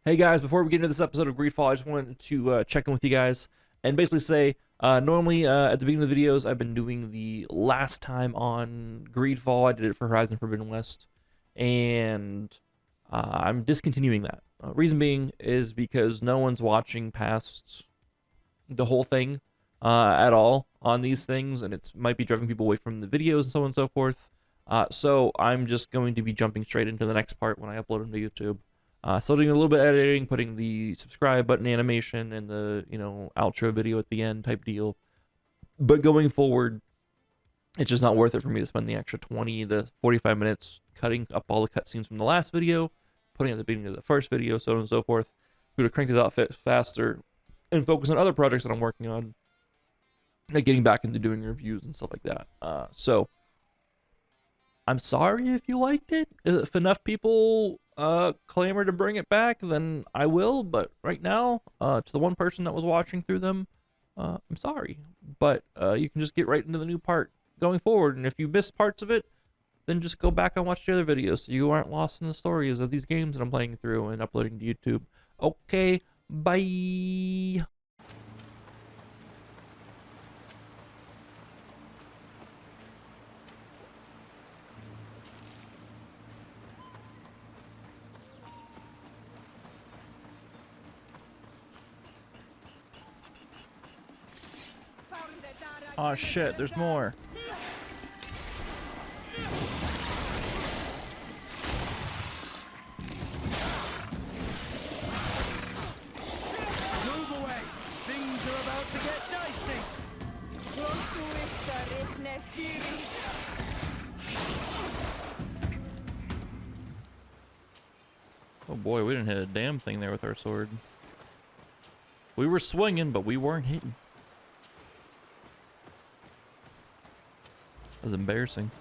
Hey guys, before we get into this episode of GreedFall, I just wanted to check in with you guys and basically say, normally at the beginning of the videos, I've been doing the last time on GreedFall. I did it for Horizon Forbidden West, and I'm discontinuing that. Reason being is because no one's watching past the whole thing at all on these things, and it might be driving people away from the videos and so on and so forth. So I'm just going to be jumping straight into the next part when I upload them to YouTube. Still doing a little bit of editing, putting the subscribe button animation and the, outro video at the end type deal. But going forward, it's just not worth it for me to spend the extra 20 to 45 minutes cutting up all the cutscenes from the last video, putting at the beginning of the first video, so on and so forth. We would crank this out faster and focus on other projects that I'm working on, like getting back into doing reviews and stuff like that. So I'm sorry if you liked it. If enough people clamor to bring it back, then I will. But right now, to the one person that was watching through them, I'm sorry. But you can just get right into the new part going forward. And if you missed parts of it, then just go back and watch the other videos so you aren't lost in the stories of these games that I'm playing through and uploading to YouTube. Okay, bye. Oh shit, there's more. Move away! Things are about to get dicey! Oh boy, we didn't hit a damn thing there with our sword. We were swinging, but we weren't hitting. That was embarrassing.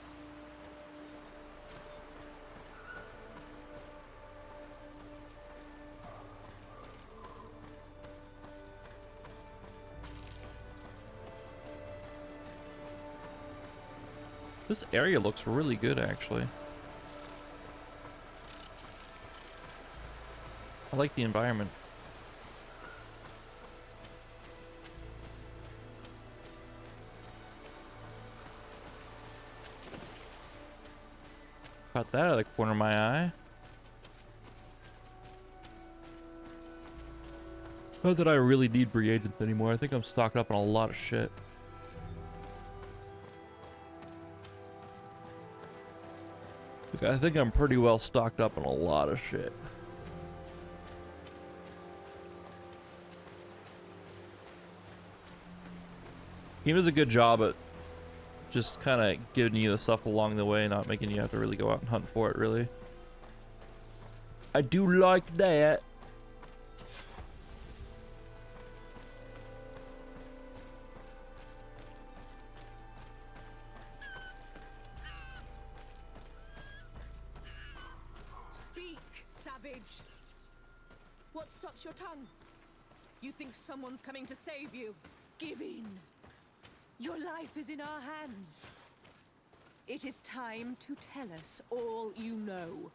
This area looks really good, actually. I like the environment. Caught that out of the corner of my eye. Not that I really need reagents anymore. I think I'm stocked up on a lot of shit. I think I'm pretty well stocked up on a lot of shit. He does a good job at just kind of giving you the stuff along the way, not making you have to really go out and hunt for it, really. I do like that. Speak, savage! What stops your tongue? You think someone's coming to save you? Give in! Your life is in our hands. It is time to tell us all you know.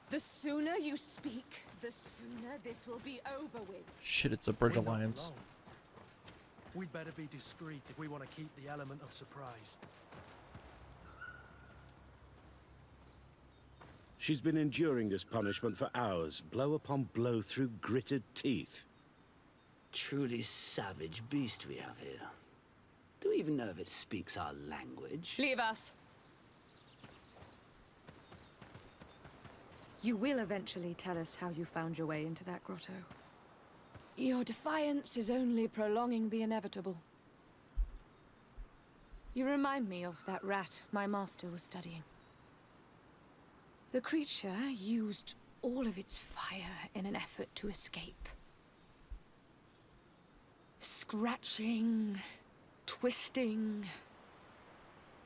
The sooner you speak, the sooner this will be over with. Shit, it's a Bridge We're not Alliance. alone. We'd better be discreet if we want to keep the element of surprise. She's been enduring this punishment for hours, blow upon blow through gritted teeth. Truly savage beast we have here. Do we even know if it speaks our language? Leave us. You will eventually tell us how you found your way into that grotto. Your defiance is only prolonging the inevitable. You remind me of that rat my master was studying. The creature used all of its fire in an effort to escape. Scratching, twisting,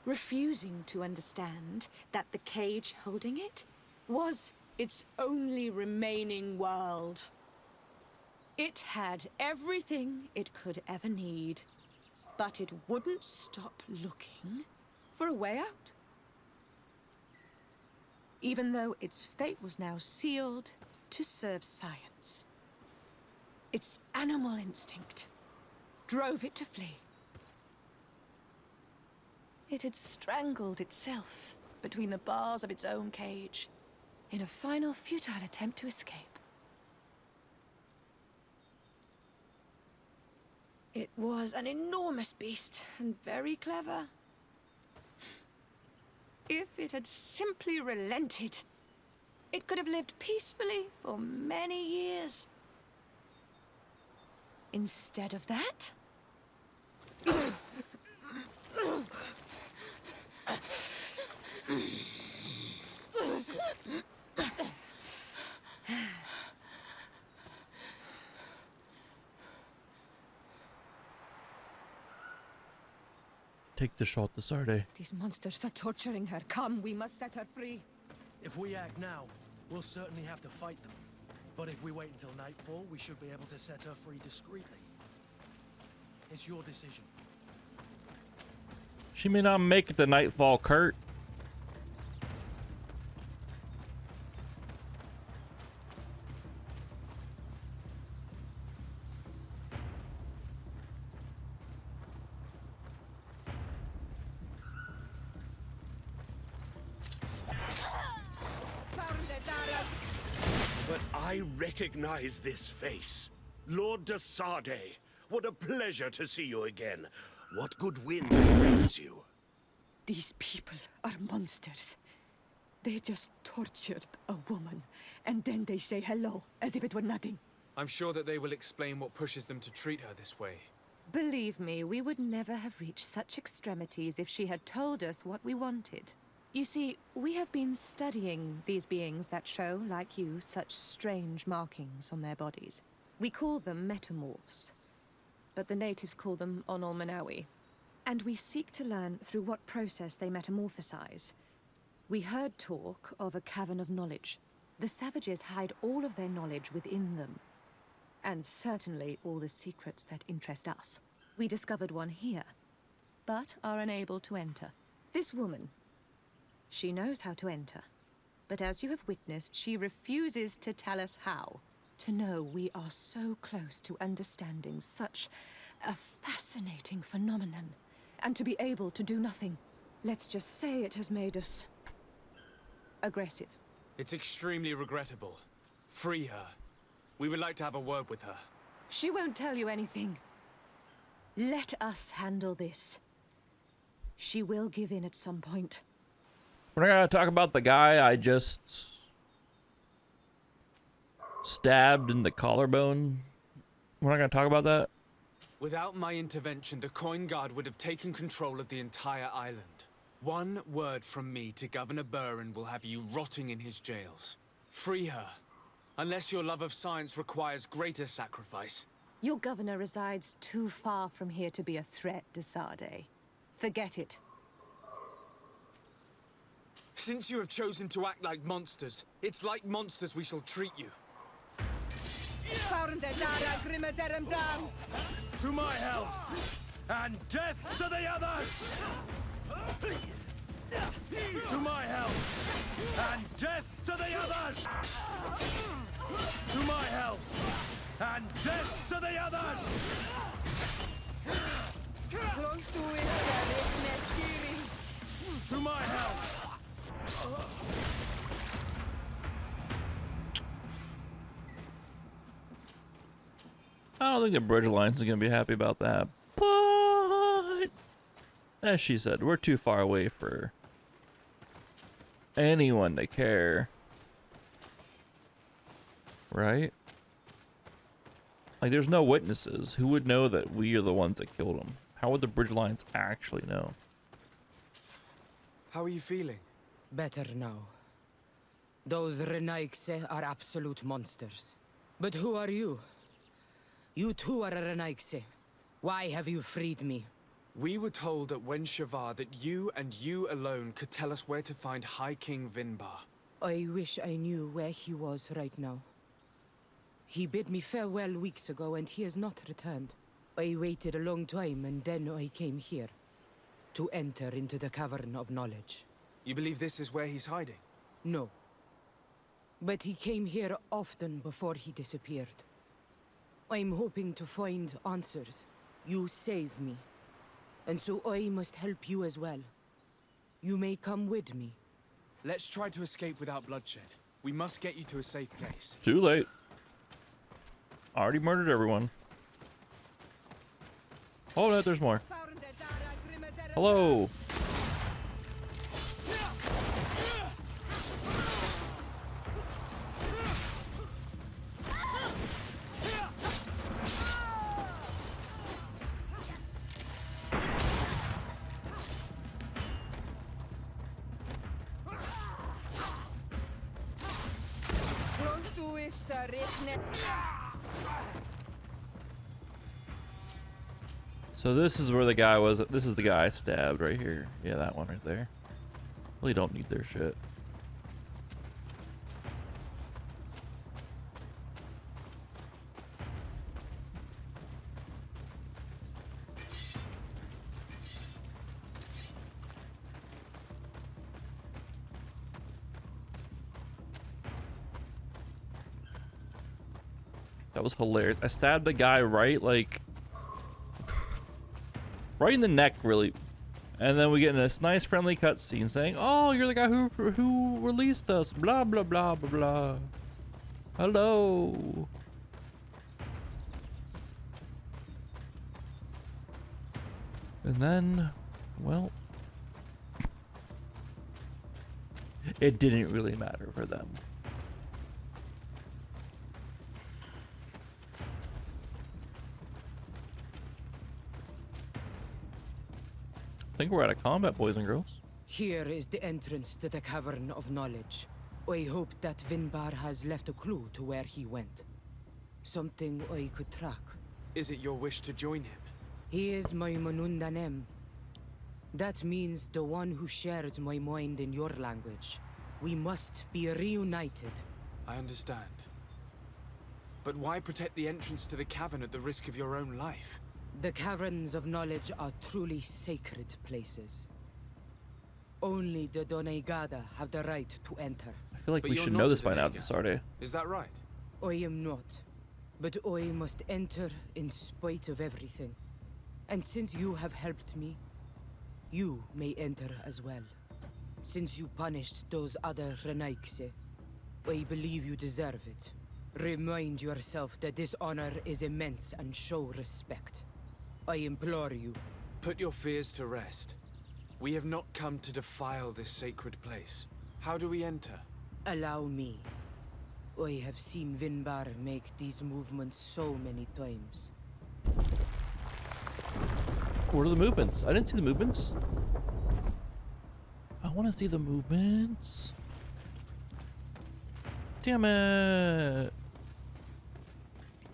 refusing to understand that the cage holding it was its only remaining world. It had everything it could ever need, but it wouldn't stop looking for a way out. Even though its fate was now sealed to serve science. Its animal instinct drove it to flee. It had strangled itself between the bars of its own cage in a final futile attempt to escape. It was an enormous beast and very clever. If it had simply relented, it could have lived peacefully for many years. Instead of that, Take the shot, Desarde. these monsters are torturing her. Come, we must set her free. If we act now, we'll certainly have to fight them. But if we wait until nightfall, we should be able to set her free discreetly. It's your decision. She may not make it to nightfall, Kurt. But I recognize this face. Lord Desarde, what a pleasure to see you again. What good wind brings you? These people are monsters. They just tortured a woman, and then they say hello, as if it were nothing. I'm sure that they will explain what pushes them to treat her this way. Believe me, we would never have reached such extremities if she had told us what we wanted. You see, we have been studying these beings that show, like you, such strange markings on their bodies. We call them metamorphs, but the natives call them Onol-Manawi. And we seek to learn through what process they metamorphosize. We heard talk of a cavern of knowledge. The savages hide all of their knowledge within them, and certainly all the secrets that interest us. We discovered one here, but are unable to enter. This woman, she knows how to enter, but as you have witnessed, she refuses to tell us how. To know we are so close to understanding such a fascinating phenomenon, and to be able to do nothing. Let's just say it has made us aggressive. It's extremely regrettable. Free her. We would like to have a word with her. She won't tell you anything. Let us handle this. She will give in at some point. We're not gonna talk about the guy I just stabbed in the collarbone. We're not gonna talk about that. Without my intervention, the Coin Guard would have taken control of the entire island. One word from me to Governor Burren will have you rotting in his jails. Free her. Unless your love of science requires greater sacrifice. Your governor resides too far from here to be a threat, Desarde. Forget it. Since you have chosen to act like monsters, it's like monsters we shall treat you. To my health, and death to the others! To my health, and death to the others! To my health, and death to the others! To my health! I don't think the Bridge Alliance is gonna be happy about that. But as she said, we're too far away for anyone to care. Right? Like, there's no witnesses. Who would know that we are the ones that killed him? How would the Bridge Alliance actually know? How are you feeling? Better now. Those Renaigse are absolute monsters. But who are you? You too are a Renaigse. Why have you freed me? We were told at Wen Shavar that you and you alone could tell us where to find High King Vinbar. I wish I knew where he was right now. He bid me farewell weeks ago and he has not returned. I waited a long time and then I came here. To enter into the Cavern of Knowledge. You believe this is where he's hiding? No. But he came here often before he disappeared. I'm hoping to find answers. You save me. And so I must help you as well. You may come with me. Let's try to escape without bloodshed. We must get you to a safe place. Too late. Already murdered everyone. Oh, no, there's more. Hello. So this is where the guy was. This is the guy I stabbed right here. Yeah, that one right there. Really don't need their shit. That was hilarious. I stabbed the guy right, like, right in the neck, really. And then we get in this nice friendly cutscene saying, "Oh, you're the guy who released us." Blah blah blah blah blah. Hello. And then, well, it didn't really matter for them. I think we're out of combat, boys and girls. Here is the entrance to the Cavern of Knowledge. I hope that Vinbar has left a clue to where he went. Something I could track. Is it your wish to join him? He is my Manundanem. That means the one who shares my mind in your language. We must be reunited. I understand. But why protect the entrance to the cavern at the risk of your own life? The Caverns of Knowledge are truly sacred places. Only the Doneigada have the right to enter. I feel like But we you're should not know a this by now, Doneigada. Sarde. Is that right? I am not. But I must enter in spite of everything. And since you have helped me, you may enter as well. Since you punished those other Renaikse, I believe you deserve it. Remind yourself that this honor is immense and show respect. I implore you. Put your fears to rest. We have not come to defile this sacred place. How do we enter? Allow me. I have seen Vinbar make these movements so many times. What are the movements? I didn't see the movements. I want to see the movements. Damn it.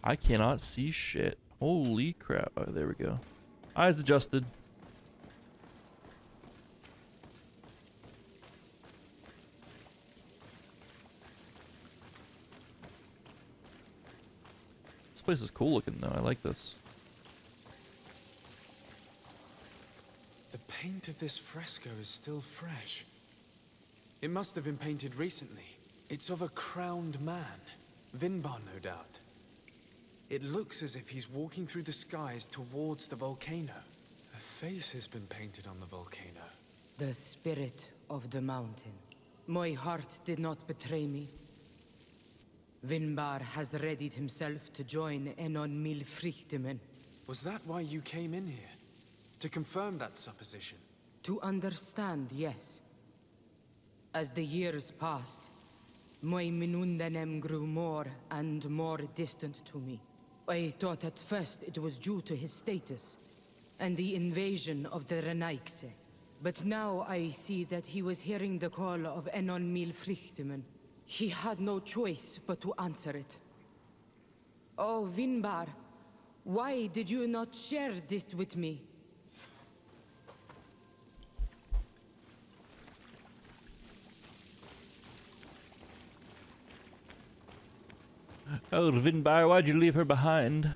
I cannot see shit. Holy crap. Oh, there we go. Eyes adjusted. This place is cool looking though. I like this. The paint of this fresco is still fresh. It must have been painted recently. It's of a crowned man. Vinbar, no doubt. It looks as if he's walking through the skies towards the volcano. A face has been painted on the volcano. The spirit of the mountain. My heart did not betray me. Vinbar has readied himself to join Enon Milfrichtemen. Was that why you came in here? To confirm that supposition? To understand, yes. As the years passed, my Minundanem grew more and more distant to me. I thought at first it was due to his status and the invasion of the Renaikse. But now I see that he was hearing the call of Enon Milfrichtemen. He had no choice but to answer it. Oh, Vinbar, why did you not share this with me? Oh, Vinbar, why'd you leave her behind?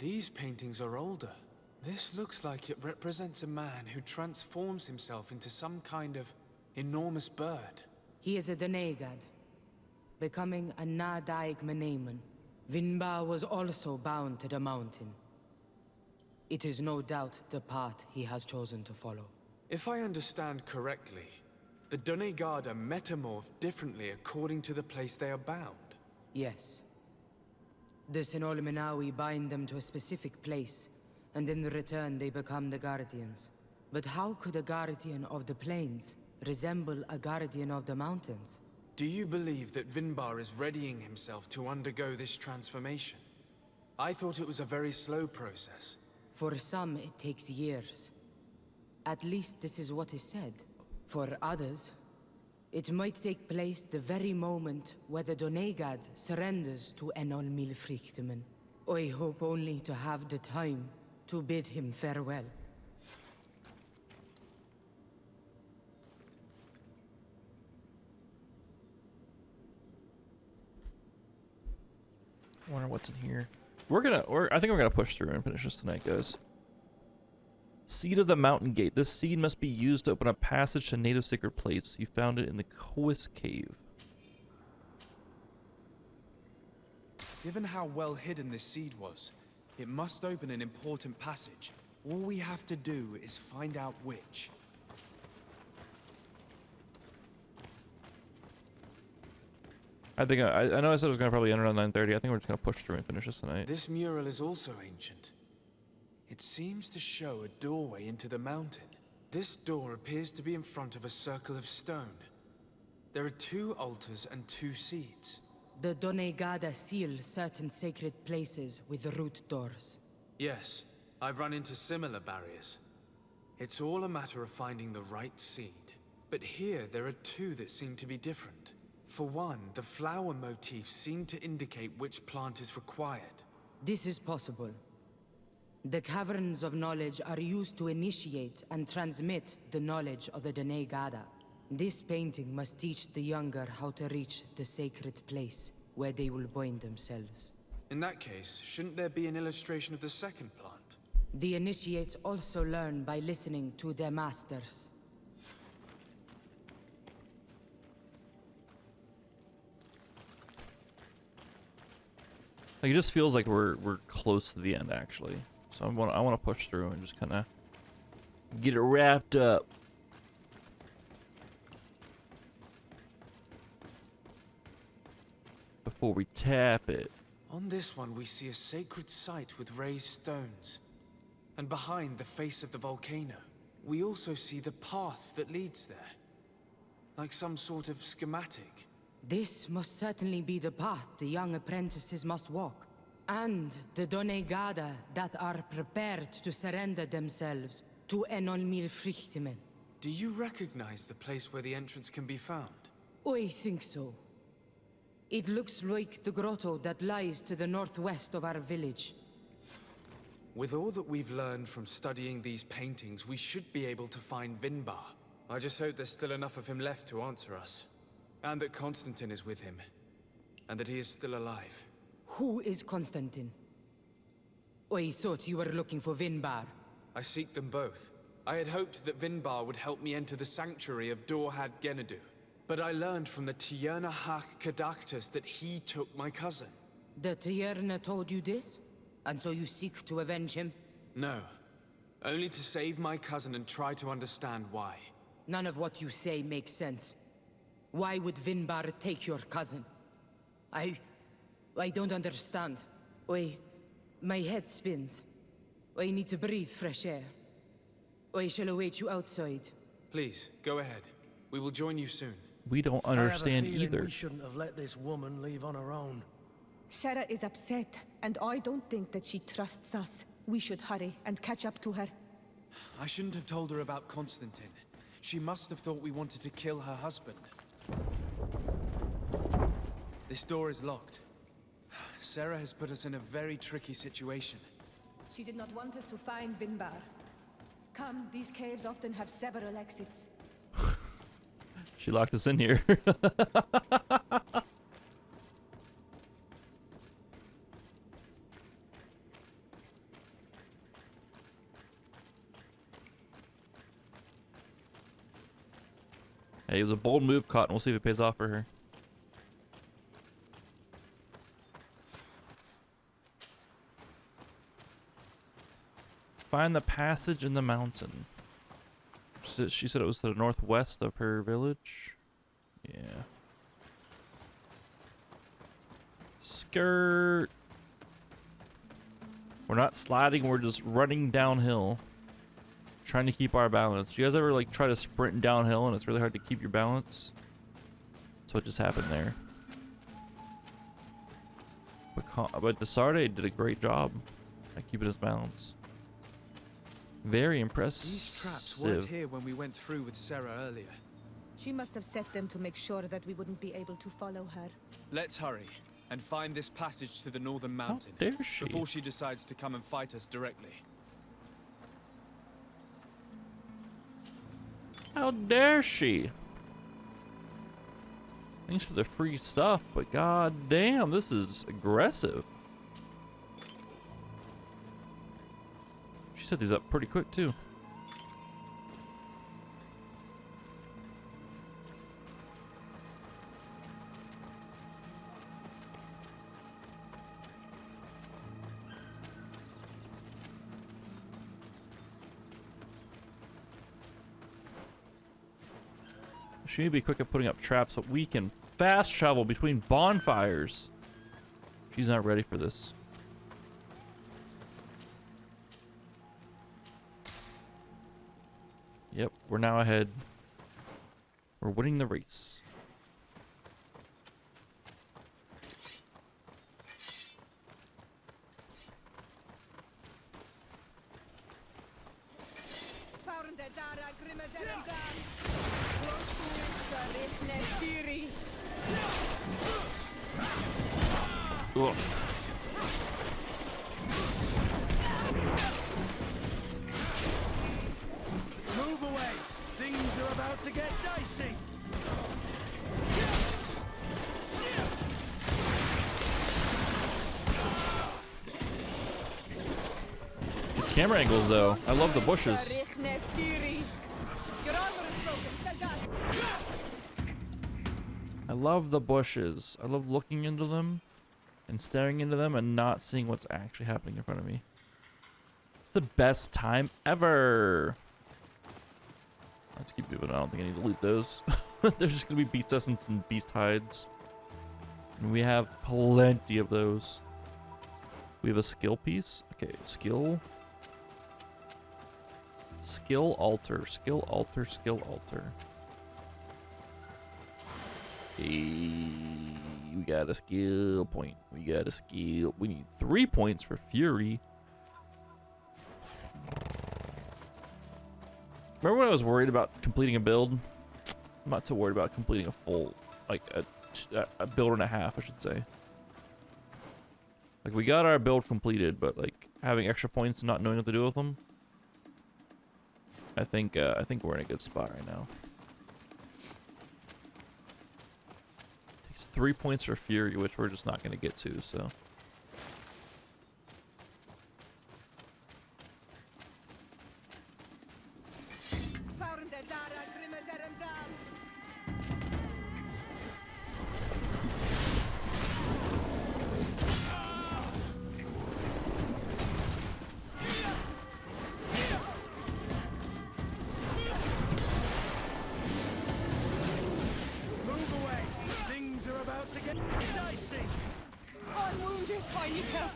These paintings are older. This looks like it represents a man who transforms himself into some kind of enormous bird. He is a Donegad, becoming a Nadaig Meneman. Vinbar was also bound to the mountain. It is no doubt the path he has chosen to follow. If I understand correctly, the Donegada metamorph differently according to the place they are bound. Yes. The Sinolminawi bind them to a specific place, and in return they become the Guardians. But how could a Guardian of the Plains resemble a Guardian of the Mountains? Do you believe that Vinbar is readying himself to undergo this transformation? I thought it was a very slow process. For some, it takes years. At least this is what is said. For others, it might take place the very moment where the Donegad surrenders to Enol Milfrichtemen. I hope only to have the time to bid him farewell. I wonder what's in here. I think we're gonna push through and finish this tonight, guys. Seed of the Mountain Gate. This seed must be used to open a passage to native sacred place. You found it in the Kois Cave. Given how well hidden this seed was, it must open an important passage. All we have to do is find out which. I think I know I said I was gonna probably end around 9:30. I think we're just gonna push through and finish this tonight. This mural is also ancient. It seems to show a doorway into the mountain. This door appears to be in front of a circle of stone. There are 2 altars and 2 seeds. The Donegada seal certain sacred places with root doors. Yes, I've run into similar barriers. It's all a matter of finding the right seed. But here there are 2 that seem to be different. For one, the flower motifs seem to indicate which plant is required. This is possible. The caverns of knowledge are used to initiate and transmit the knowledge of the Donegada. This painting must teach the younger how to reach the sacred place where they will bind themselves. In that case, shouldn't there be an illustration of the second plant? The initiates also learn by listening to their masters. Like, it just feels like we're close to the end, actually. So I want to push through and just kind of get it wrapped up. Before we tap it. On this one, we see a sacred site with raised stones. And behind the face of the volcano, we also see the path that leads there. Like some sort of schematic. This must certainly be the path the young apprentices must walk. And the Donegada that are prepared to surrender themselves to Enol Milfrichtemen. Do you recognize the place where the entrance can be found? I think so. It looks like the grotto that lies to the northwest of our village. With all that we've learned from studying these paintings, we should be able to find Vinbar. I just hope there's still enough of him left to answer us. And that Constantine is with him. And that he is still alive. Who is Constantine? I thought you were looking for Vinbar. I seek them both. I had hoped that Vinbar would help me enter the sanctuary of Dorhad Genadu. But I learned from the Tierna Hak Kadaktus that he took my cousin. The Tierna told you this? And so you seek to avenge him? No. Only to save my cousin and try to understand why. None of what you say makes sense. Why would Vinbar take your cousin? I don't understand. My head spins. I need to breathe fresh air. I shall await you outside. Please, go ahead. We will join you soon. We don't I have a understand feeling either. We shouldn't have let this woman leave on her own. Sarah is upset, and I don't think that she trusts us. We should hurry and catch up to her. I shouldn't have told her about Constantine. She must have thought we wanted to kill her husband. This door is locked. Sarah has put us in a very tricky situation. She did not want us to find Vinbar. Come, these caves often have several exits. She locked us in here. Hey, it was a bold move, Cotton. We'll see if it pays off for her. Find the passage in the mountain. She said it was to the northwest of her village. Yeah. Skirt. We're not sliding, we're just running downhill. Trying to keep our balance. You guys ever like try to sprint downhill and it's really hard to keep your balance? That's what just happened there. But Desarde did a great job at keeping his balance. Very impressive. These traps weren't here when we went through with Sarah earlier. She must have set them to make sure that we wouldn't be able to follow her. Let's hurry and find this passage to the northern mountain How dare she? before she decides to come and fight us directly. How dare she? Thanks for the free stuff, but god damn, this is aggressive. She set these up pretty quick too. She may be quick at putting up traps so we can fast travel between bonfires. She's not ready for this. Yep, we're now ahead. We're winning the race. Ugh. Move away! Things are about to get dicey! These camera angles though, I love the bushes. I love the bushes. I love looking into them and staring into them and not seeing what's actually happening in front of me. It's the best time ever. Let's keep moving. I don't think I need to loot those. There's just gonna be beast essence and beast hides. And we have plenty of those. We have a skill piece. Okay, skill. Skill altar, skill altar, skill altar. Okay, we got a skill point. We got a skill. We need 3 points for Fury. Remember when I was worried about completing a build? I'm not so worried about completing a full, like a build and a half, I should say. Like we got our build completed, but like having extra points and not knowing what to do with them. I think we're in a good spot right now. Takes 3 points for Fury, which we're just not going to get to, so. I'm wounded. I need help.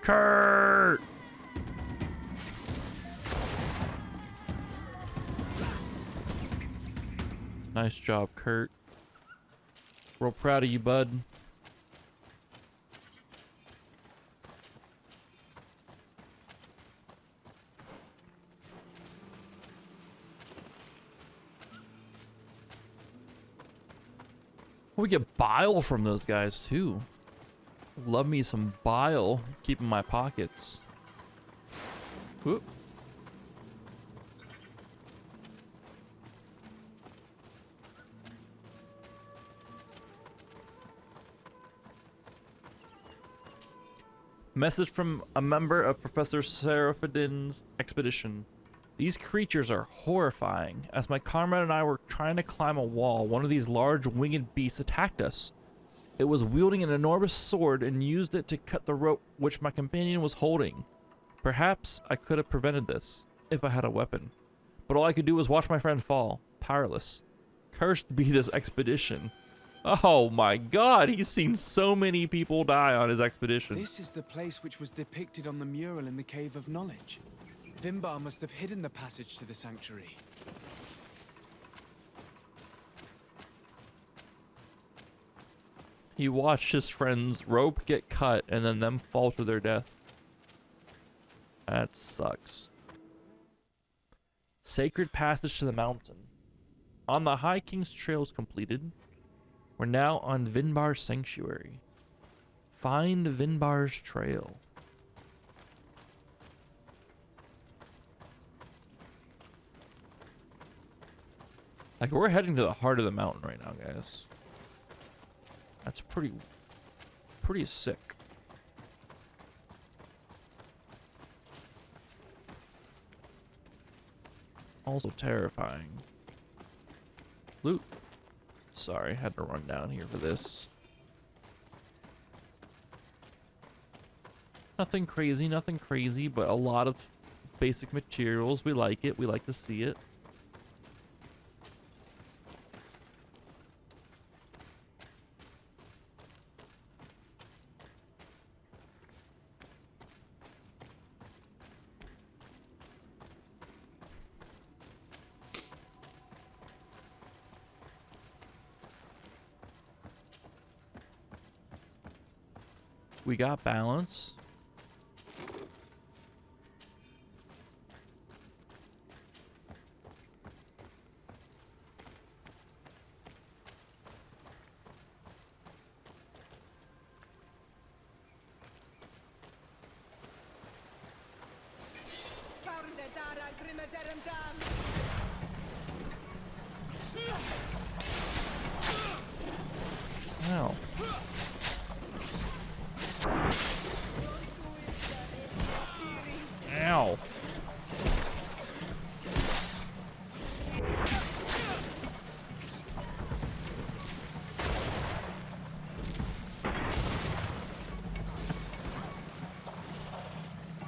Kurt! Nice job, Kurt. Real proud of you, bud. We get bile from those guys too. Love me some bile. Keep in my pockets. Whoop. Message from a member of Professor Seraphidin's expedition. These creatures are horrifying. As my comrade and I were trying to climb a wall, one of these large winged beasts attacked us. It was wielding an enormous sword and used it to cut the rope which my companion was holding. Perhaps I could have prevented this, if I had a weapon. But all I could do was watch my friend fall, powerless. Cursed be this expedition. Oh my god, he's seen so many people die on his expedition. This is the place which was depicted on the mural in the Cave of Knowledge. Vimbar must have hidden the passage to the sanctuary. He watched his friend's rope get cut and then them fall to their death. That sucks. Sacred passage to the mountain. On the High King's trails completed, we're now on Vinbar's sanctuary. Find Vinbar's trail. Like, we're heading to the heart of the mountain right now, guys. That's pretty sick. Also terrifying. Loot. Sorry, had to run down here for this. Nothing crazy, but a lot of basic materials. We like it. We like to see it. We got balance. Wow. Ow.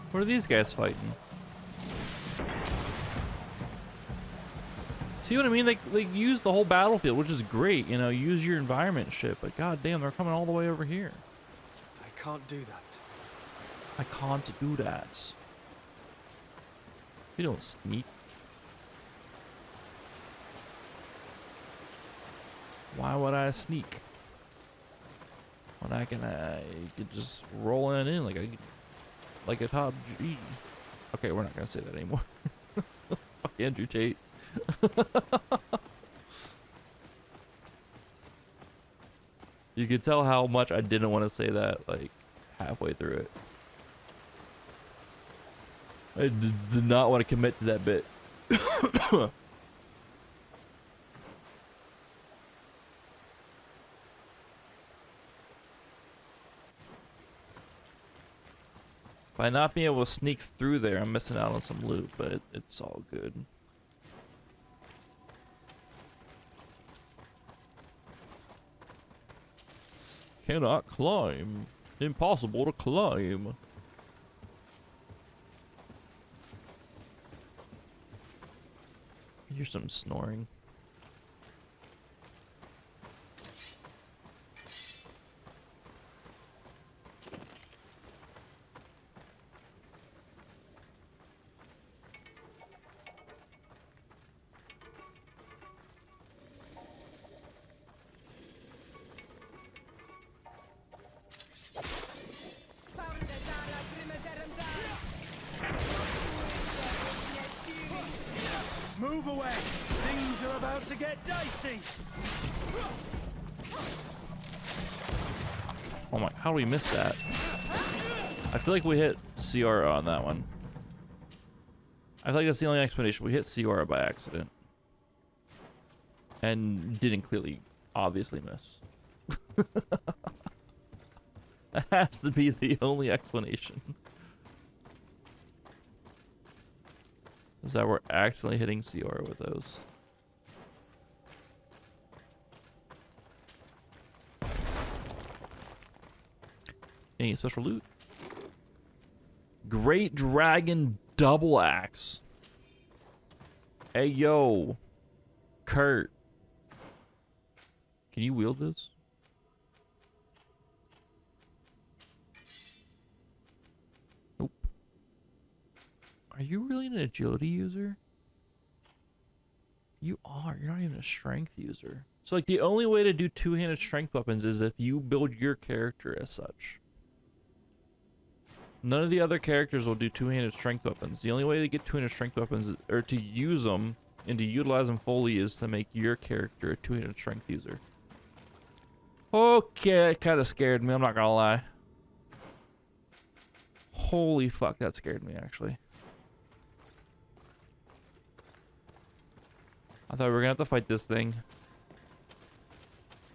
What are these guys fighting? See what I mean? They use the whole battlefield, which is great, you know, use your environment shit, but goddamn, they're coming all the way over here. I can't do that. I can't do that. You don't sneak. Why would I sneak? When I could just roll on in like a top G. Okay, we're not gonna say that anymore. Fuck Andrew Tate. You could tell how much I didn't want to say that, like, halfway through it. I did not want to commit to that bit. By not being able to sneak through there, I'm missing out on some loot, but it's all good. Cannot climb. Impossible to climb. Here's some snoring. Move away! Things are about to get dicey! Oh my, how do we miss that? I feel like we hit Ciara on that one. I feel like that's the only explanation. We hit Ciara by accident. And didn't clearly, obviously miss. That has to be the only explanation. Is that we're accidentally hitting CR with those. Any special loot? Great Dragon Double Axe. Hey, yo. Kurt. Can you wield this? Nope. Are you really an agility user? You are. You're not even a strength user. So, like, the only way to do two-handed strength weapons is if you build your character as such. None of the other characters will do two-handed strength weapons. The only way to get two-handed strength weapons, or to use them and to utilize them fully, is to make your character a two-handed strength user. Okay, it kind of scared me, I'm not gonna lie. Holy fuck, that scared me, actually. I thought we were gonna have to fight this thing.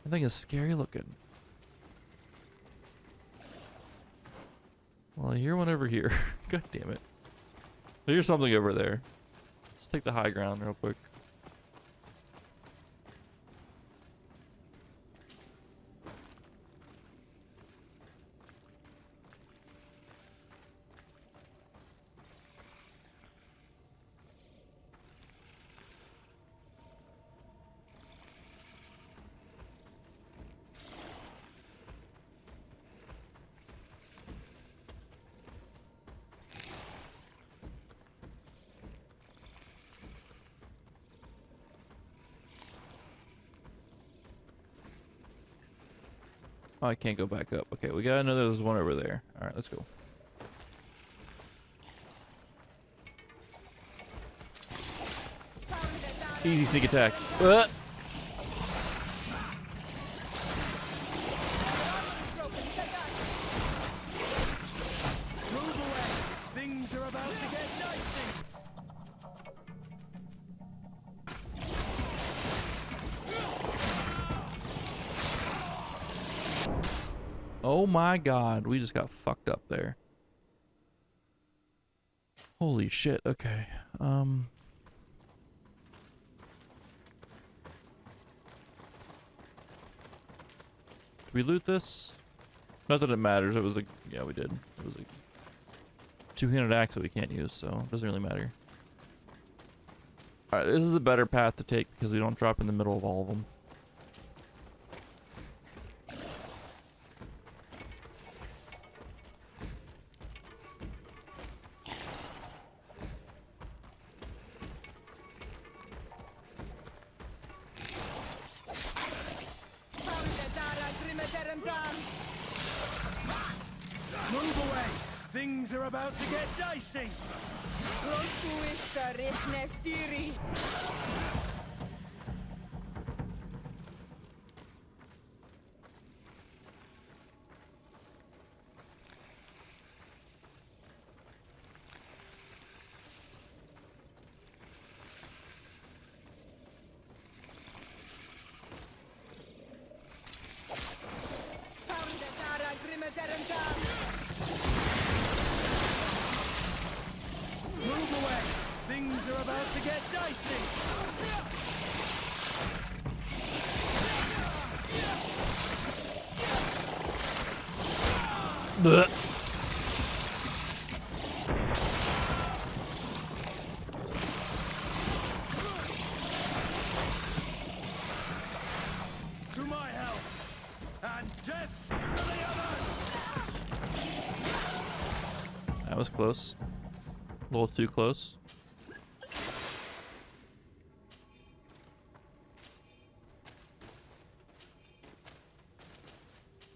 That thing is scary looking. Well, I hear one over here. God damn it. I hear something over there. Let's take the high ground real quick. Oh, I can't go back up. Okay, we gotta know there's one over there. Alright, let's go. Easy sneak attack. Move away. Things are about to get dicey. Oh my god, we just got fucked up there. Holy shit, okay. Did we loot this? Not that it matters, it was a... yeah, we did. It was a two-handed axe that we can't use, so it doesn't really matter. Alright, this is the better path to take because we don't drop in the middle of all of them. Move away. Things are about to get dicey. Move away. Things are about to get dicey. Blech. To my help. And death to the others. That was close. A little too close.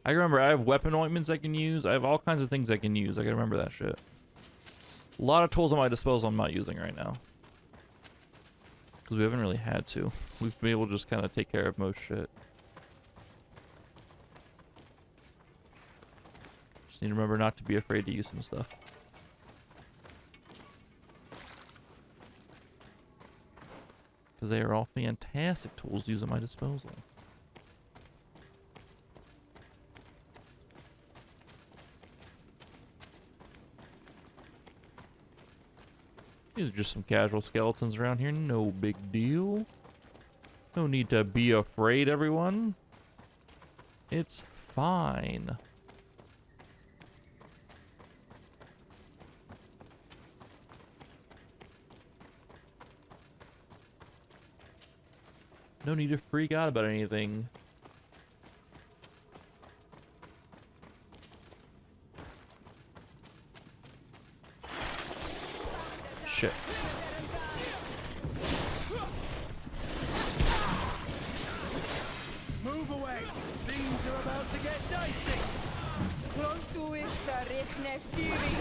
I remember I have weapon ointments I can use. I have all kinds of things I can use. I gotta remember that shit. A lot of tools at my disposal I'm not using right now. Because we haven't really had to. We've been able to just kind of take care of most shit. Just need to remember not to be afraid to use some stuff. Because they are all fantastic tools to use at my disposal. These are just some casual skeletons around here. No big deal. No need to be afraid, everyone. It's fine. No need to freak out about anything. Shit. Move away! Things are about to get dicey! Close to is Richnestiri.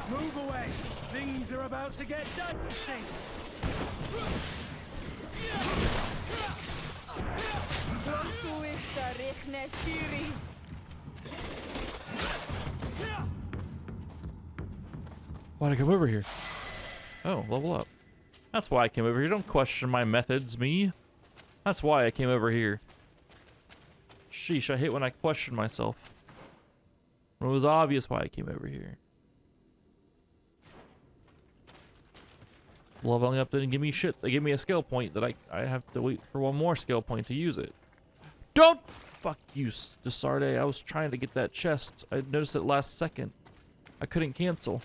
Move away! Things are about to get dicey! Close to is Richnestiri. Why'd I come over here? Oh, level up. That's why I came over here. Don't question my methods, me. That's why I came over here. Sheesh, I hate when I question myself. When it was obvious why I came over here. Leveling up didn't give me shit. They gave me a skill point that I have to wait for one more skill point to use it. Don't! Fuck you, Desarde. I was trying to get that chest. I noticed it last second. I couldn't cancel.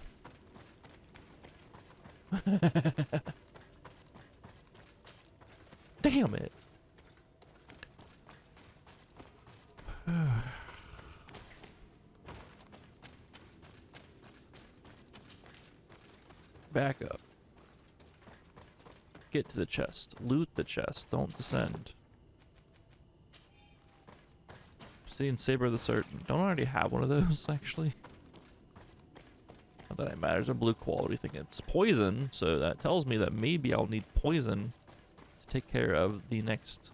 Damn it. Back up. Get to the chest. Loot the chest. Don't descend. Seeing Saber of the Certain. Don't I already have one of those, actually? Not that it matters. A blue quality thing. It's poison, so that tells me that maybe I'll need poison to take care of the next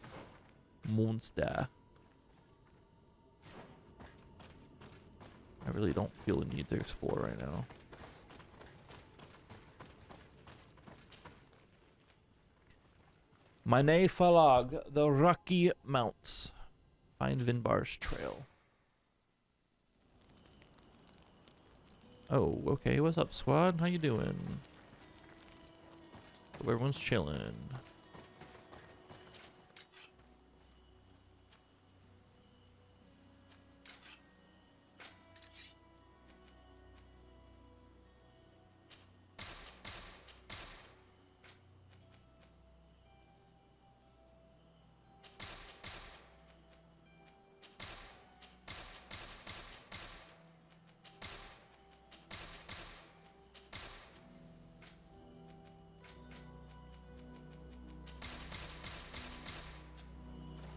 monster. I really don't feel the need to explore right now. Mine Falag, the Rocky Mounts. Find Vinbar's trail. Oh, okay. What's up, squad? How you doing? Hope everyone's chilling.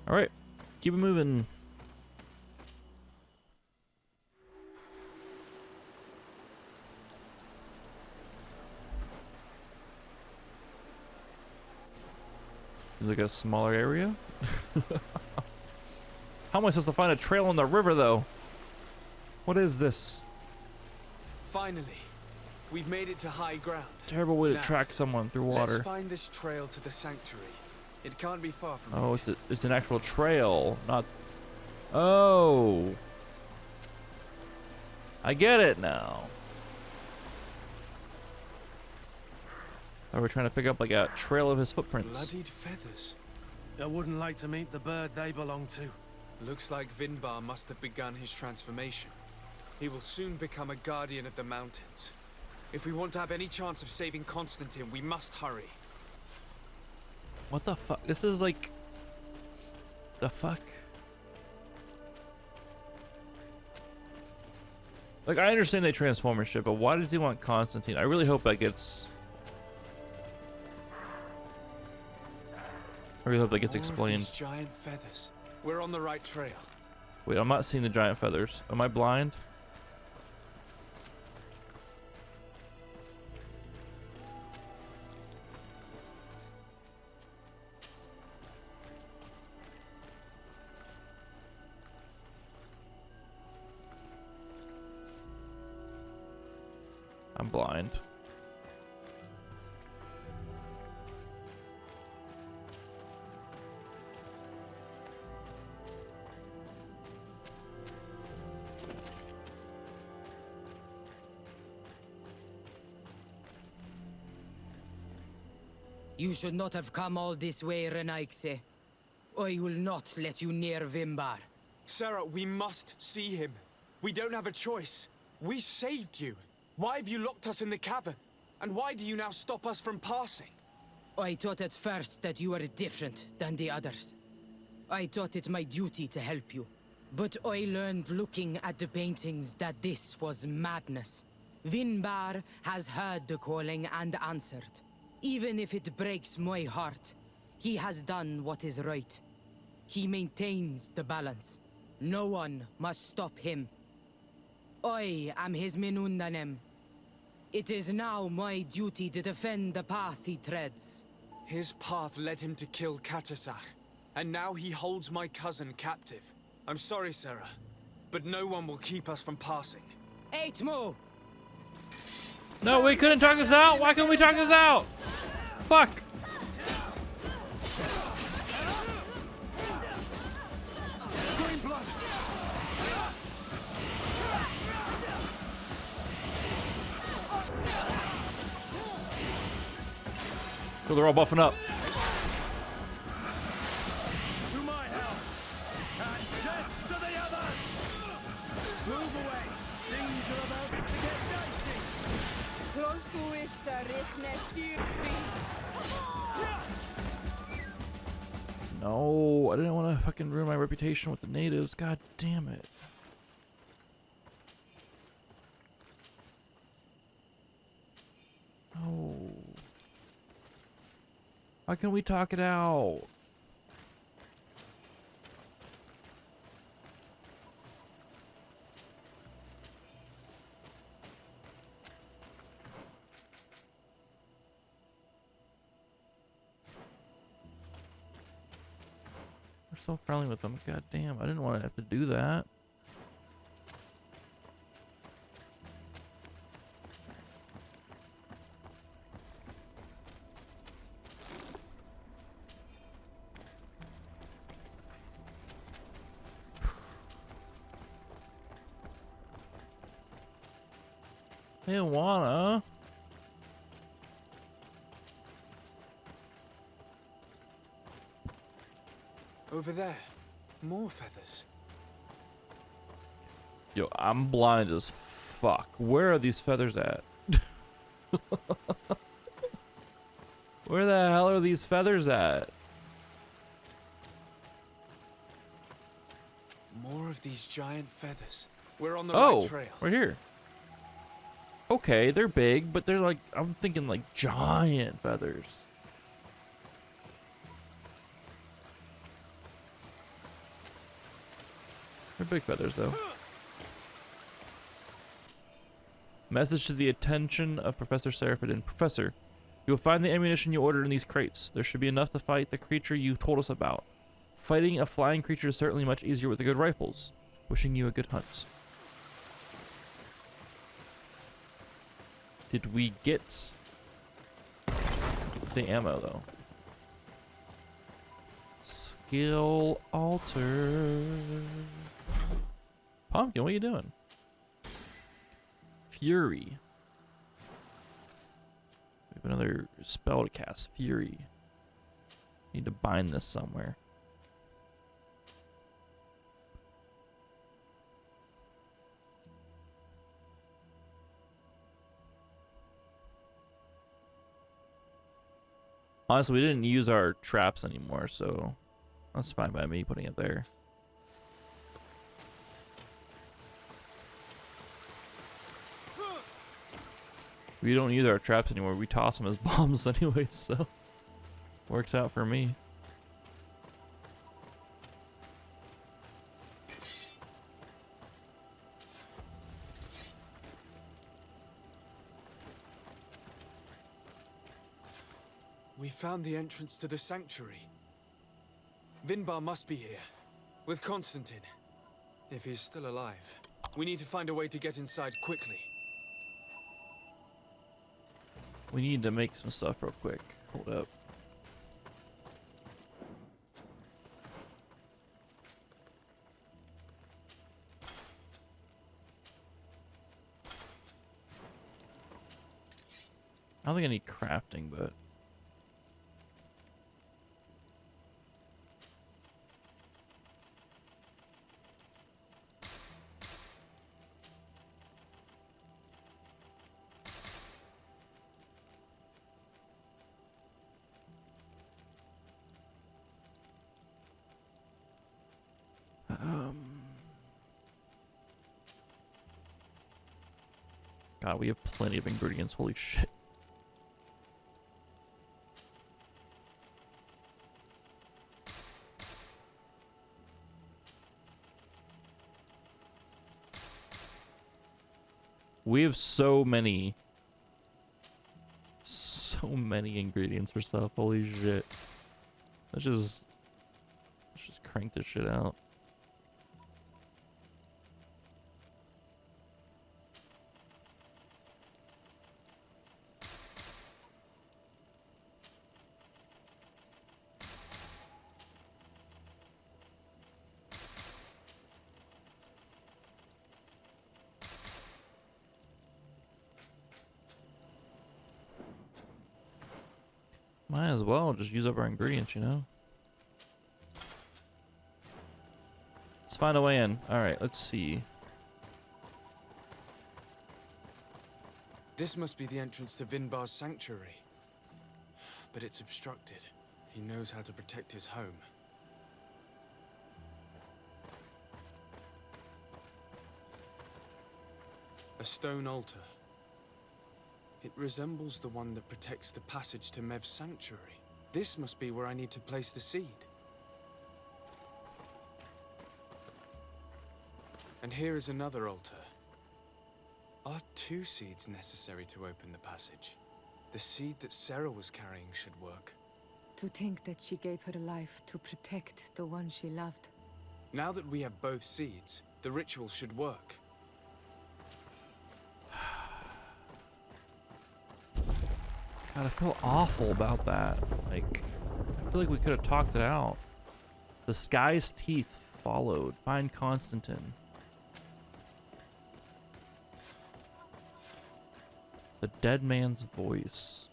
All right, keep it moving. Seems like a smaller area. How am I supposed to find a trail on the river, though? What is this? Finally, we've made it to high ground. Terrible way to Now, track someone through water. Let's find this trail to the sanctuary. It can't be far from Oh, here. it's an actual trail, not... Oh. I get it now. Oh, we're trying to pick up like a trail of his footprints. Bloodied feathers. I wouldn't like to meet the bird they belong to. Looks like Vinbar must have begun his transformation. He will soon become a guardian of the mountains. If we want to have any chance of saving Constantine, we must hurry. What the fuck? This is like... The fuck? Like, I understand they transform and shit, but why does he want Constantine? I really hope that gets... I really hope that gets More of explained. these giant feathers. We're on the right trail. Wait, I'm not seeing the giant feathers. Am I blind? I'm blind. You should not have come all this way, Renaikse. I will not let you near Vimbar. Sarah, we must see him. We don't have a choice. We saved you. Why have you locked us in the cavern? And why do you now stop us from passing? I thought at first that you were different than the others. I thought it my duty to help you. But I learned looking at the paintings that this was madness. Vinbar has heard the calling and answered. Even if it breaks my heart, he has done what is right. He maintains the balance. No one must stop him. I am his Minundanem. It is now my duty to defend the path he treads. His path led him to kill Katasach, and now he holds my cousin captive. I'm sorry, Sarah, but no one will keep us from passing. Eitmo! No, we couldn't talk this out. Why couldn't we talk this out? Fuck. So they're all buffing up. To my help! And death to the others! Move away! Things are about to get dicey! No, I didn't want to fucking ruin my reputation with the natives. God damn it. No. Why can't we talk it out? We're so friendly with them. God damn, I didn't want to have to do that. I didn't wanna. Over there, more feathers. Yo, I'm blind as fuck. Where are these feathers at? Where the hell are these feathers at? More of these giant feathers. We're on the Oh, right trail. right here. Okay, they're big, but they're like, I'm thinking like giant feathers. They're big feathers, though. Message to the attention of Professor Seraphidin. Professor, you will find the ammunition you ordered in these crates. There should be enough to fight the creature you told us about. Fighting a flying creature is certainly much easier with the good rifles. Wishing you a good hunt. Did we get the ammo, though? Skill alter. Pumpkin, what are you doing? Fury. We have another spell to cast. Fury. Need to bind this somewhere. Honestly, we didn't use our traps anymore, so that's fine by me putting it there. We don't use our traps anymore. We toss them as bombs anyway, so works out for me. We found the entrance to the sanctuary. Vinbar must be here, with Constantine, if he's still alive. We need to find a way to get inside quickly. We need to make some stuff real quick. Hold up. I don't think I need crafting, but God, we have plenty of ingredients. Holy shit. We have so many ingredients for stuff. Holy shit. Let's just crank this shit out. Might as well just use up our ingredients, you know? Let's find a way in. Alright, let's see. This must be the entrance to Vinbar's sanctuary. But it's obstructed. He knows how to protect his home. A stone altar. It resembles the one that protects the passage to Mev's sanctuary. This must be where I need to place the seed. And here is another altar. Are 2 seeds necessary to open the passage? The seed that Sarah was carrying should work. To think that she gave her life to protect the one she loved. Now that we have both seeds, the ritual should work. God, I feel awful about that. Like, I feel like we could have talked it out. The sky's teeth followed. Find Constantine. The dead man's voice.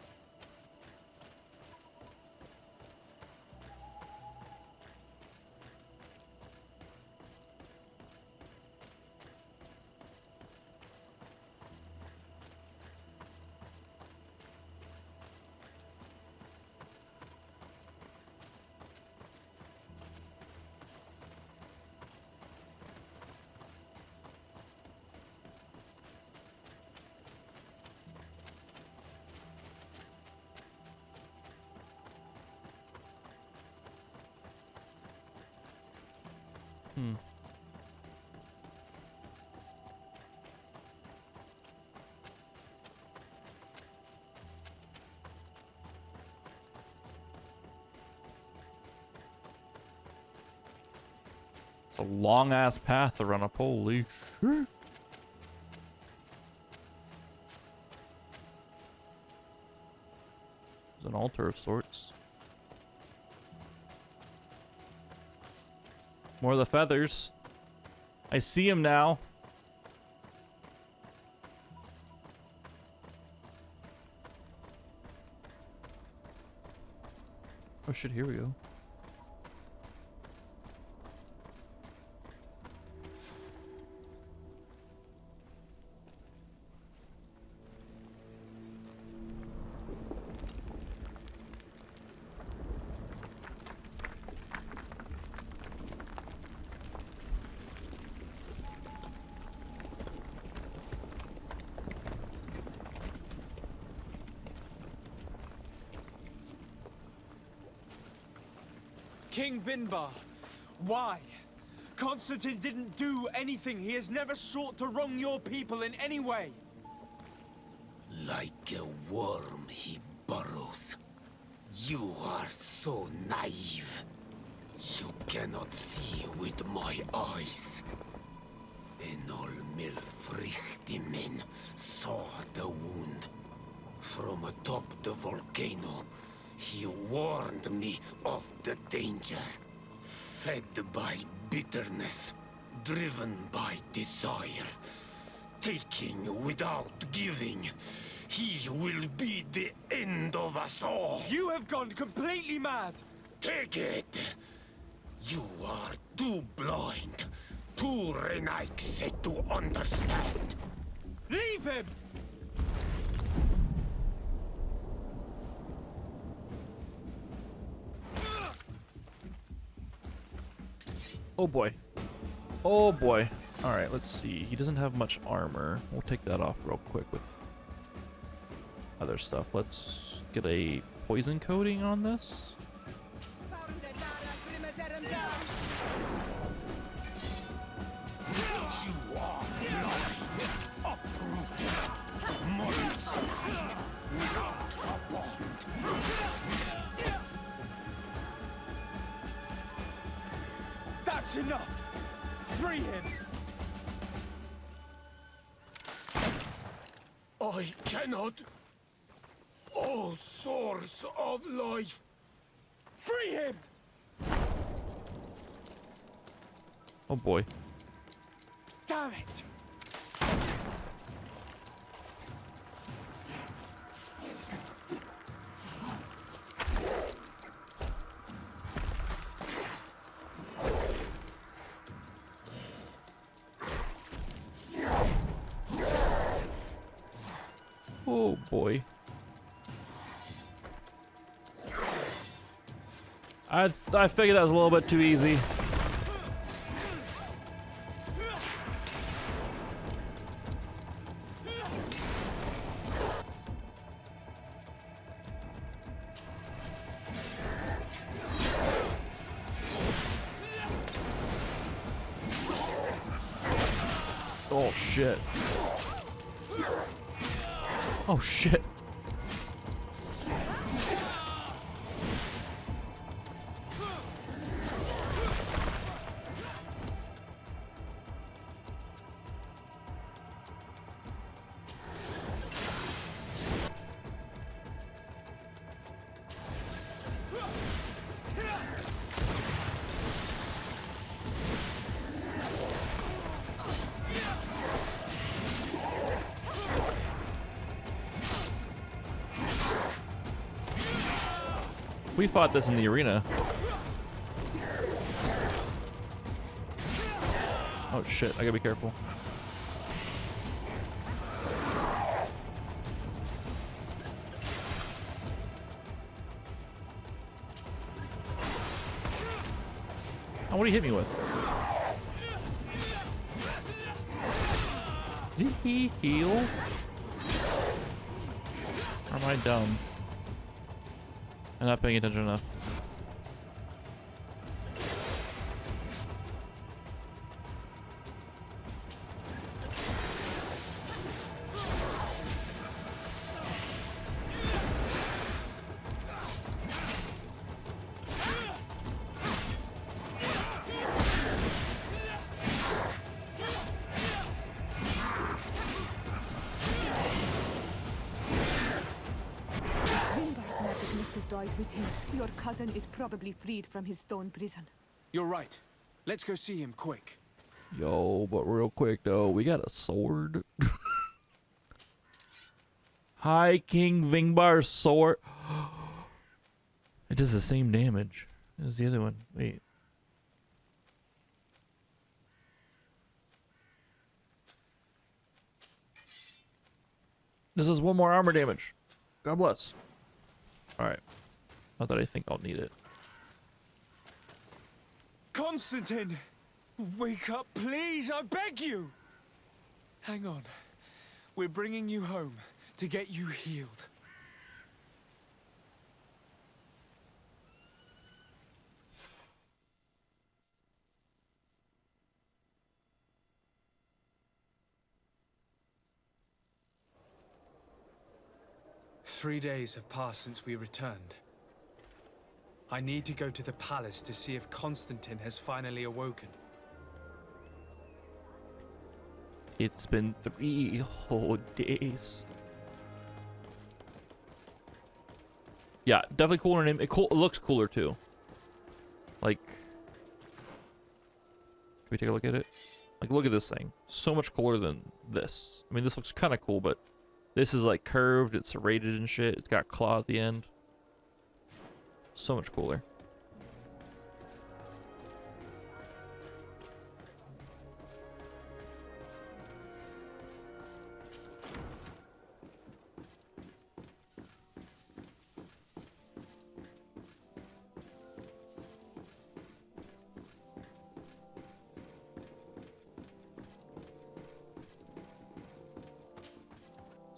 It's a long ass path to run up. Holy shit. There's an altar of sorts. More of the feathers. I see him now. Oh shit, here we go. King Vinbar, why? Constantine didn't do anything. He has never sought to wrong your people in any way. Like a worm he burrows. You are so naive. You cannot see with my eyes. Enol Milfrichtimen saw the wound. From atop the volcano, he warned me of the danger. Fed by bitterness, driven by desire, taking without giving, he will be the end of us all. You have gone completely mad. Take it! You are too blind, too renaikse to understand. Leave him! Oh boy. Oh boy. All right, let's see. He doesn't have much armor. We'll take that off real quick with other stuff. Let's get a poison coating on this. That's enough! Free him! I cannot. O source of life. Free him! Oh boy. Damn it! Oh boy. I figured that was a little bit too easy. Oh shit. Oh shit. We fought this in the arena. Oh shit, I gotta be careful. Oh, what did he hit me with? Did he heal? Or am I dumb? I'm not paying attention enough. Died with him. Your cousin is probably freed from his stone prison. You're right. Let's go see him quick. Yo, but real quick though, we got a sword. High King Vingbar's sword. It does the same damage as the other one. Wait. This is one more armor damage. God bless. Alright. Not that I think I'll need it. Constantine! Wake up, please, I beg you! Hang on. We're bringing you home to get you healed. "3 days have passed since we returned. I need to go to the palace to see if Constantine has finally awoken." It's been 3 whole days. Yeah, definitely cooler name. It looks cooler too. Like, can we take a look at it? Like, look at this thing. So much cooler than this. I mean, this looks kind of cool, but this is like curved. It's serrated and shit. It's got claw at the end. So much cooler.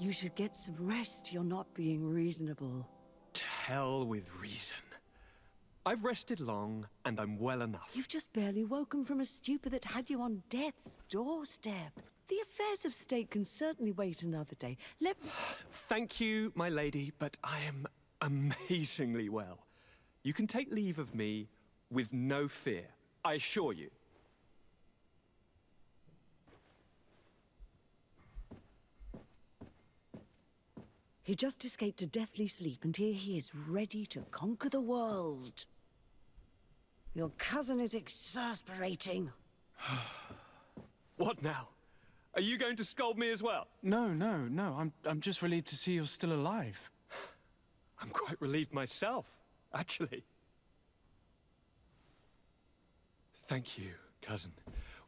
You should get some rest. You're not being reasonable. To hell with reason. I've rested long, and I'm well enough. You've just barely woken from a stupor that had you on death's doorstep. The affairs of state can certainly wait another day. Let me... Thank you, my lady, but I am amazingly well. You can take leave of me with no fear, I assure you. He just escaped a deathly sleep, and here he is, ready to conquer the world. Your cousin is exasperating. What now? Are you going to scold me as well? No. I'm just relieved to see you're still alive. I'm quite relieved myself, actually. Thank you, cousin.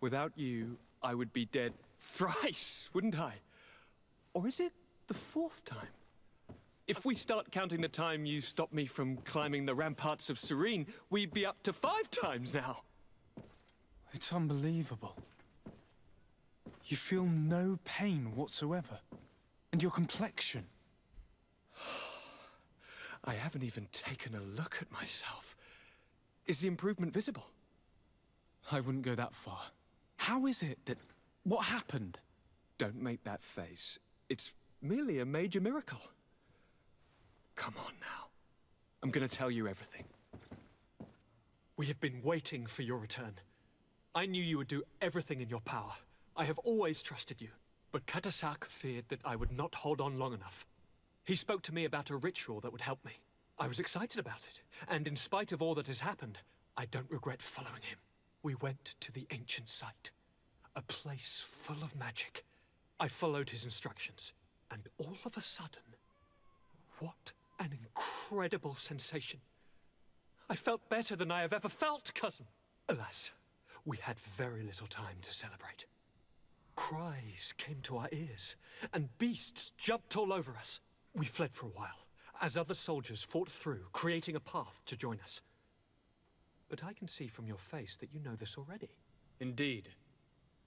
Without you, I would be dead thrice, wouldn't I? Or is it the fourth time? If we start counting the time you stopped me from climbing the ramparts of Serene, we'd be up to 5 times now. It's unbelievable. You feel no pain whatsoever. And your complexion. I haven't even taken a look at myself. Is the improvement visible? I wouldn't go that far. How is it that... What happened? Don't make that face. It's merely a major miracle. Come on now. I'm gonna tell you everything. We have been waiting for your return. I knew you would do everything in your power. I have always trusted you. But Katasak feared that I would not hold on long enough. He spoke to me about a ritual that would help me. I was excited about it. And in spite of all that has happened, I don't regret following him. We went to the ancient site. A place full of magic. I followed his instructions. And all of a sudden... What an incredible sensation. I felt better than I have ever felt, cousin. Alas, we had very little time to celebrate. Cries came to our ears, and beasts jumped all over us. We fled for a while, as other soldiers fought through, creating a path to join us. But I can see from your face that you know this already. Indeed.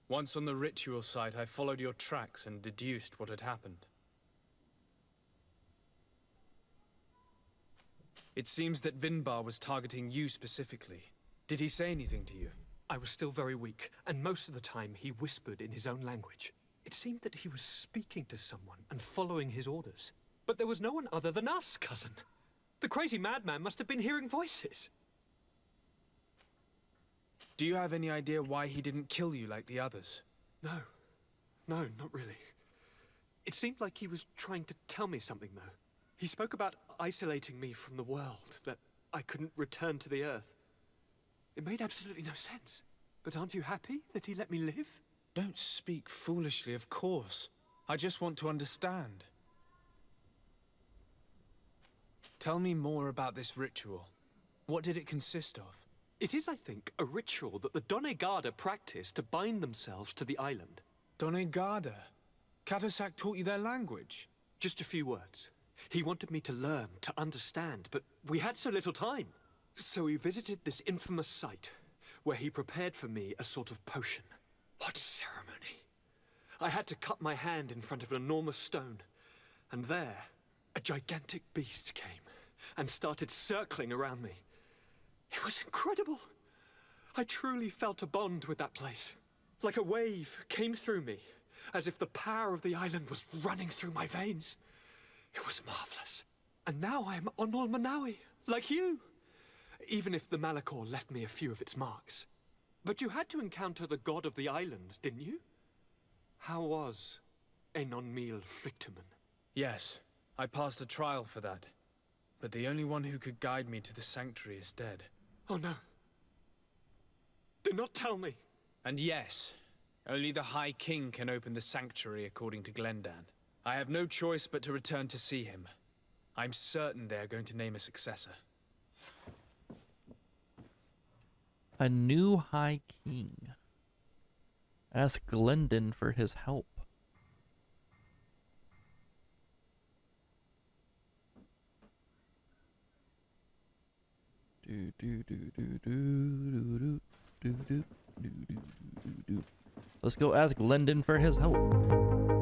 Once on the ritual site, I followed your tracks and deduced what had happened. It seems that Vinbar was targeting you specifically. Did he say anything to you? I was still very weak, and most of the time he whispered in his own language. It seemed that he was speaking to someone and following his orders. But there was no one other than us, cousin. The crazy madman must have been hearing voices. Do you have any idea why he didn't kill you like the others? No, not really. It seemed like he was trying to tell me something, though. He spoke about isolating me from the world, that I couldn't return to the Earth. It made absolutely no sense. But aren't you happy that he let me live? Don't speak foolishly, of course. I just want to understand. Tell me more about this ritual. What did it consist of? It is, I think, a ritual that the Donegada practice to bind themselves to the island. Donegada? Katasak taught you their language? Just a few words. He wanted me to learn, to understand, but we had so little time. So we visited this infamous site, where he prepared for me a sort of potion. What ceremony! I had to cut my hand in front of an enormous stone, and there, a gigantic beast came, and started circling around me. It was incredible! I truly felt a bond with that place. Like a wave came through me, as if the power of the island was running through my veins. It was marvelous. And now I am Onol Manawi, like you. Even if the Malachor left me a few of its marks. But you had to encounter the god of the island, didn't you? How was Enon Mil Flictumen? Yes, I passed a trial for that. But the only one who could guide me to the sanctuary is dead. Oh no. Do not tell me. And yes, only the High King can open the sanctuary according to Glendan. I have no choice but to return to see him. I'm certain they're going to name a successor. A new High King. Ask Glendon for his help. Let's go ask Glendon for his help.